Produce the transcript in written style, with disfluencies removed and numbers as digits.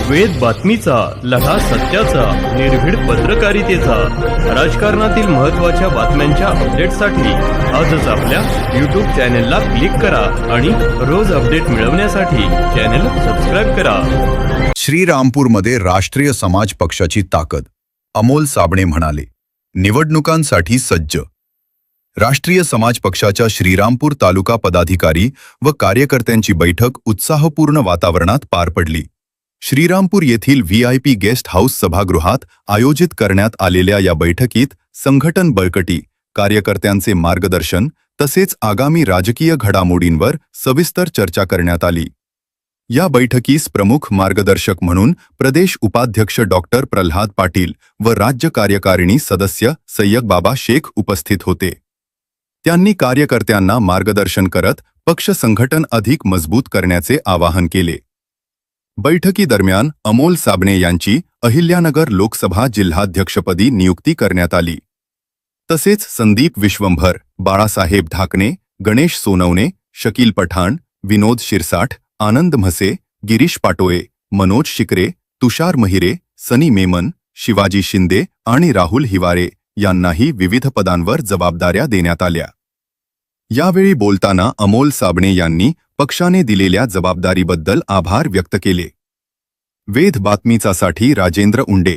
वेद बातमीचा, लढा सत्याचा, निर्भीड पत्रकारितेचा, राजकारणातील महत्त्वाच्या बातम्यांच्या अपडेटसाठी आजच आपल्या YouTube चॅनेलला क्लिक करा आणि रोज अपडेट मिळवण्यासाठी चॅनेल सबस्क्राइब करा. श्रीरामपूरमध्ये राष्ट्रीय समाज पक्षाची ताकद, अमोल साबणे म्हणाले. निवडणुकांसाठी सज्ज. राष्ट्रीय समाज पक्षाच्या श्रीरामपूर तालुका पदाधिकारी व कार्यकर्त्यांची बैठक उत्साहपूर्ण वातावरणात पार पडली. श्रीरामपूर येथील VIP गेस्ट हाऊस सभागृहात आयोजित करण्यात आलेल्या या बैठकीत संघटन बळकटी, कार्यकर्त्यांचे मार्गदर्शन तसेच आगामी राजकीय घडामोडींवर सविस्तर चर्चा करण्यात आली. या बैठकीस प्रमुख मार्गदर्शक म्हणून प्रदेश उपाध्यक्ष डॉक्टर प्रल्हाद पाटील व राज्य कार्यकारिणी सदस्य सय्यद बाबा शेख उपस्थित होते. त्यांनी कार्यकर्त्यांना मार्गदर्शन करत पक्ष संघटन अधिक मजबूत करण्याचे आवाहन केले. बैठकीदरम्यान अमोल साबणे यांची अहिल्यानगर लोकसभा जिल्हाध्यक्षपदी नियुक्ती करण्यात आली. तसेच संदीप विश्वंभर, बाळासाहेब ढाकणे, गणेश सोनवणे, शकील पठाण, विनोद शिरसाठ, आनंद म्हसे, गिरीश पाटोळे, मनोज शिकरे, तुषार महिरे, सनी मेमन, शिवाजी शिंदे आणि राहुल हिवारे यांनाही विविध पदांवर जबाबदाऱ्या देण्यात आल्या. यावेळी बोलताना अमोल साबणे यांनी पक्षाने दिलेल्या जबाबदारीबद्दल आभार व्यक्त केले. वेद बातमीचासाठी राजेंद्र उंडे.